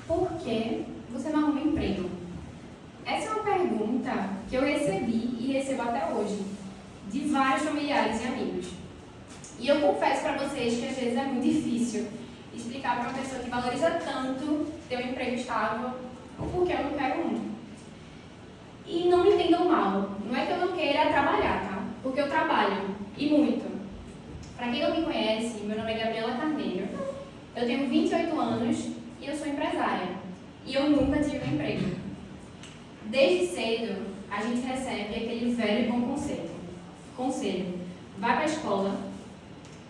Por que você não arruma emprego? Essa é uma pergunta que eu recebi e recebo até hoje, de vários familiares e amigos. E eu confesso para vocês que às vezes é muito difícil explicar para uma pessoa que valoriza tanto ter um emprego estável o porquê eu não quero um. E não me entendam mal, não é que eu não queira trabalhar, tá? Porque eu trabalho, e muito. Para quem não me conhece, meu nome é Gabriela Carneiro, eu tenho 28 anos e eu sou empresária. E eu nunca tive um emprego. Desde cedo, a gente recebe aquele velho e bom conselho. Vá para a escola,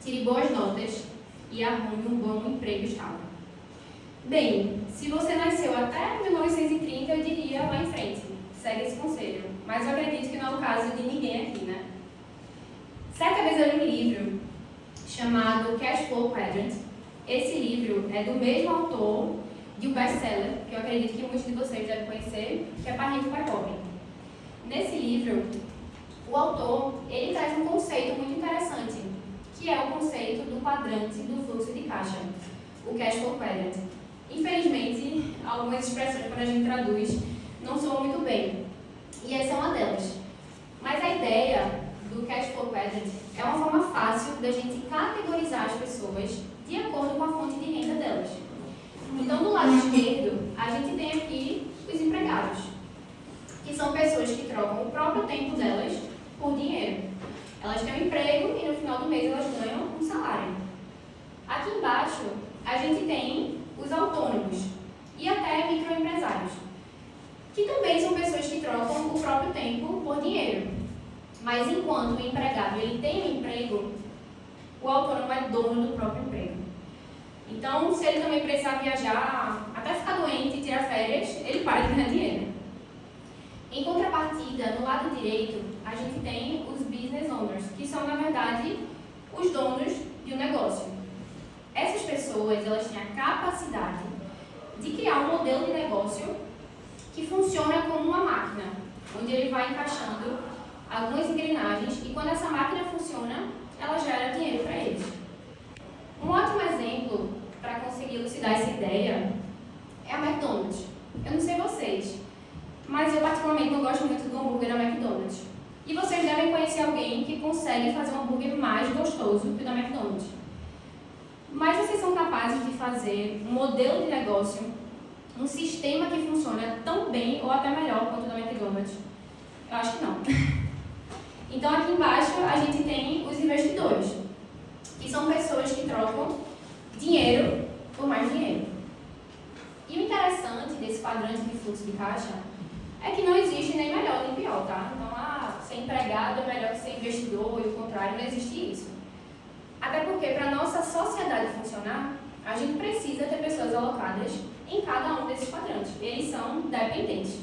tire boas notas e arrume um bom emprego estável. Bem, se você nasceu até 1930, eu diria vá em frente, segue esse conselho. Mas eu acredito que não é o caso de ninguém aqui, né? Certa vez eu li um livro chamado Cash Flow Quadrant. Esse livro é do mesmo autor de um best-seller, que eu acredito que muitos de vocês devem conhecer, que é Pai Rico, Pai Pobre. Nesse livro, o autor ele traz um conceito muito interessante, que é o conceito do quadrante do fluxo de caixa, o Cash Flow Quadrant. Infelizmente, algumas expressões, quando a gente traduz, não soam muito bem, e essa é uma delas. Mas a ideia do Cash Flow Quadrant é uma forma fácil da gente categorizar as pessoas de acordo com a fonte de renda delas. Então, do lado esquerdo, a gente tem aqui os empregados, que são pessoas que trocam o próprio tempo delas por dinheiro. Elas têm um emprego e no final do mês elas ganham um salário. Aqui embaixo, a gente tem os autônomos e até microempresários, que também são pessoas que trocam o próprio tempo por dinheiro. Mas enquanto o empregado ele tem um emprego, o autônomo é dono do próprio emprego. Então, se ele também precisar viajar, até ficar doente e tirar férias, ele para de ganhar dinheiro. Em contrapartida, no lado direito, a gente tem os business owners, que são, na verdade, os donos de um negócio. Essas pessoas, elas têm a capacidade de criar um modelo de negócio que funciona como uma máquina, onde ele vai encaixando algumas engrenagens e quando essa máquina funciona, ela gera dinheiro para eles. Um ótimo exemplo para conseguir elucidar essa ideia é a McDonald's. Eu não sei vocês, mas eu particularmente não gosto muito do hambúrguer da McDonald's. E vocês devem conhecer alguém que consegue fazer um hambúrguer mais gostoso que o da McDonald's. Mas vocês são capazes de fazer um modelo de negócio, um sistema que funciona tão bem ou até melhor quanto o da McDonald's? Eu acho que não. Então aqui embaixo a gente tem os investidores, que são pessoas que trocam dinheiro por mais dinheiro. E o interessante desse quadrante de fluxo de caixa é que não existe nem melhor nem pior, tá? Então, ser empregado é melhor que ser investidor e o contrário, não existe isso. Até porque, para a nossa sociedade funcionar, a gente precisa ter pessoas alocadas em cada um desses quadrantes. Eles são dependentes.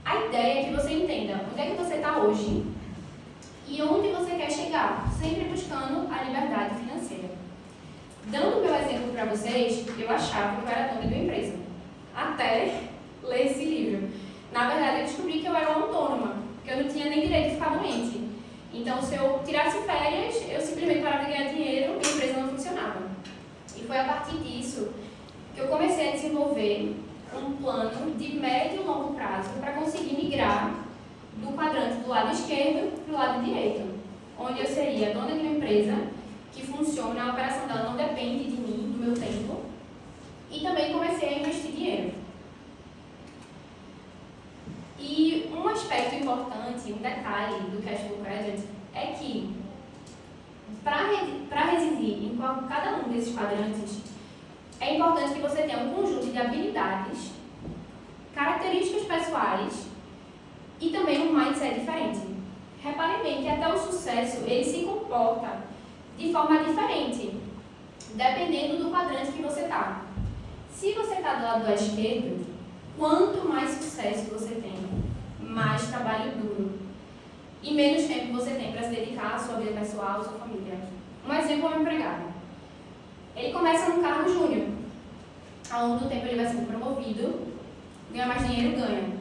A ideia é que você entenda onde é que você está hoje e onde você quer chegar, sempre buscando a liberdade financeira. Dando o meu exemplo para vocês, eu achava que eu era dona de uma empresa, até ler esse livro. Na verdade, eu descobri que eu era uma autônoma, que eu não tinha nem direito de ficar doente. Então, se eu tirasse férias, eu simplesmente parava de ganhar dinheiro e a empresa não funcionava. E foi a partir disso que eu comecei a desenvolver um plano de médio e longo prazo para conseguir migrar do quadrante do lado esquerdo para o lado direito, onde eu seria dona de uma empresa que funciona, a operação dela não depende de mim, do meu tempo, e também comecei a investir dinheiro. E um aspecto importante, um detalhe do Cash Flow Quadrant é que, para residir em cada um desses quadrantes, é importante que você tenha um conjunto de habilidades, características pessoais e também um mindset diferente. Reparem bem que até o sucesso ele se comporta de forma diferente, dependendo do quadrante que você está. Se você está do lado da esquerda, quanto mais sucesso você tem, mais trabalho duro e menos tempo você tem para se dedicar à sua vida pessoal, à sua família. Um exemplo é um empregado. Ele começa num cargo júnior. Ao longo do tempo ele vai sendo promovido, ganha mais dinheiro,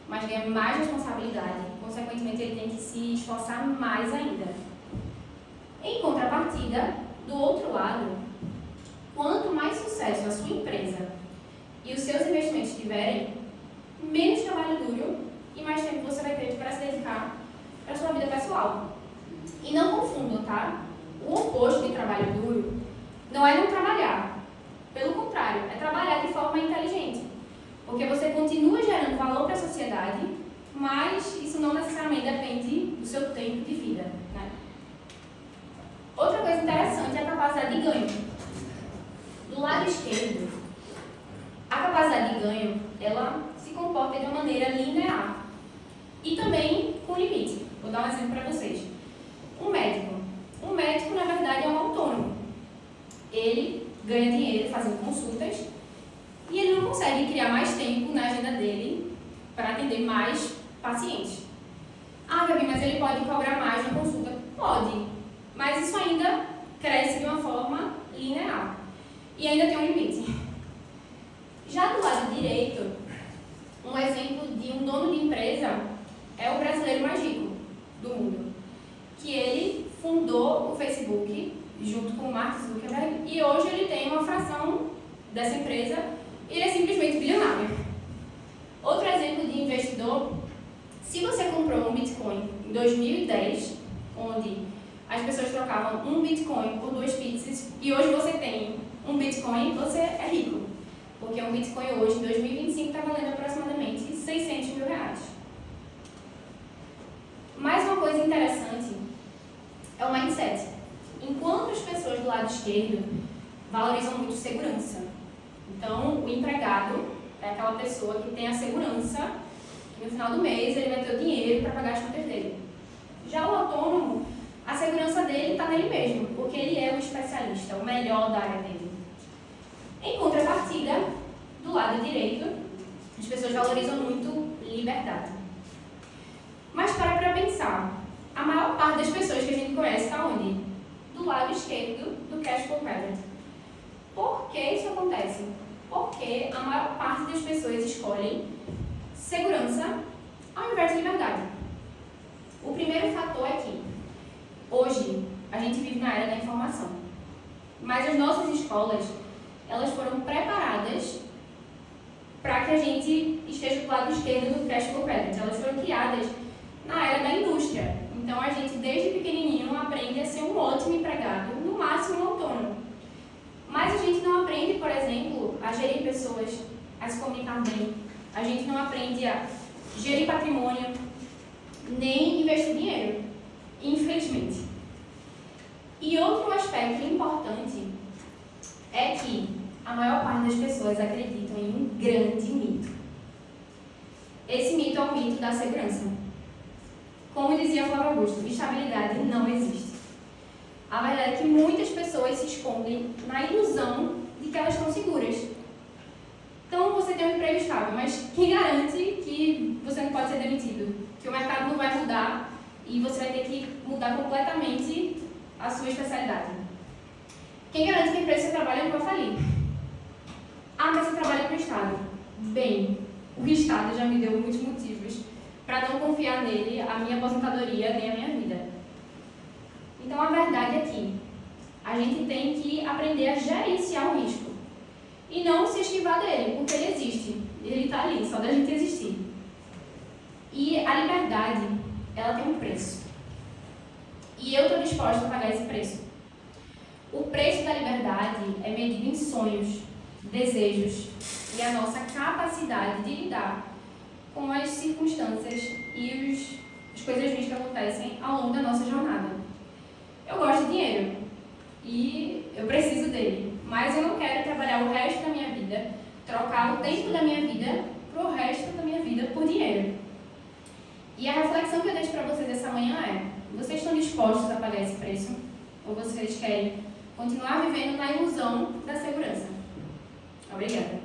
mas ganha mais responsabilidade. Consequentemente, ele tem que se esforçar mais ainda. Em contrapartida, do outro lado, quanto mais sucesso a sua empresa e os seus investimentos tiverem, menos trabalho duro e mais tempo você vai ter para se dedicar para a sua vida pessoal. E não confundam, tá? O oposto de trabalho duro não é não trabalhar. Pelo contrário, é trabalhar de forma inteligente. Porque você continua gerando valor para a sociedade, mas isso não necessariamente depende do seu tempo de vida, né? Outra coisa interessante é a capacidade de ganho. Do lado esquerdo, a capacidade de ganho, ela se comporta de uma maneira linear e também com limite. Vou dar um exemplo para vocês. Um médico, na verdade, é um autônomo. Ele ganha dinheiro fazendo consultas e ele não consegue criar mais tempo na agenda dele para atender mais pacientes. Ah, Gabi, mas ele pode cobrar mais na consulta? Pode, mas isso ainda cresce de uma forma linear e ainda tem um limite. Já do lado direito, um exemplo de um dono de empresa é o brasileiro mais rico do mundo, que ele fundou o Facebook junto com o Mark Zuckerberg e hoje ele tem uma fração dessa empresa e ele é simplesmente bilionário. Outro exemplo de investidor, se você comprou um Bitcoin em 2010, onde as pessoas trocavam um Bitcoin por 2 pizzas e hoje você tem um Bitcoin, você é rico. Porque um Bitcoin hoje, em 2025, está valendo aproximadamente 600 mil reais. Mais uma coisa interessante é o mindset. Enquanto as pessoas do lado esquerdo valorizam muito segurança. Então, o empregado é aquela pessoa que tem a segurança que no final do mês ele vai ter o dinheiro para pagar as contas dele. Já o autônomo, a segurança dele está nele mesmo, porque ele é o especialista, o melhor da área dele. Em contrapartida, do lado direito, as pessoas valorizam muito liberdade. Mas para pensar, a maior parte das pessoas que a gente conhece está onde? Do lado esquerdo do cash flow quadrant. Por que isso acontece? Porque a maior parte das pessoas escolhem segurança ao invés de liberdade. O primeiro fator é que, hoje, a gente vive na era da informação. Mas as nossas escolas, elas foram preparadas para que a gente esteja do lado esquerdo do cash flow quadrant. Elas foram criadas na era da indústria. Então, a gente, desde pequenininho, aprende a ser um ótimo empregado, no máximo um autônomo. Mas a gente não aprende, por exemplo, a gerir pessoas, a se comunicar bem. A gente não aprende a gerir patrimônio, nem investir dinheiro, infelizmente. E outro aspecto importante é que a maior parte das pessoas acreditam em um grande mito. Esse mito é o mito da segurança. Como dizia Flávio Augusto, estabilidade não existe. A verdade é que muitas pessoas se escondem na ilusão de que elas estão seguras. Então você tem um emprego estável, mas quem garante que você não pode ser demitido? Que o mercado não vai mudar e você vai ter que mudar completamente a sua especialidade? Quem garante que a empresa que você trabalha não vai falir? Ah, mas você trabalha para o Estado. Bem, o Estado já me deu muitos motivos para não confiar nele, a minha aposentadoria nem a minha vida. Então, a verdade é que a gente tem que aprender a gerenciar o risco e não se esquivar dele, porque ele existe. Ele está ali, só da gente existir. E a liberdade, ela tem um preço. E eu estou disposta a pagar esse preço. O preço da liberdade é medido em sonhos, desejos e a nossa capacidade de lidar com as circunstâncias e as coisas ruins que acontecem ao longo da nossa jornada. Eu gosto de dinheiro e eu preciso dele, mas eu não quero trabalhar o resto da minha vida, trocar o tempo da minha vida para o resto da minha vida por dinheiro. E a reflexão que eu deixo para vocês essa manhã é: vocês estão dispostos a pagar esse preço? Ou vocês querem continuar vivendo na ilusão da segurança? Obrigada.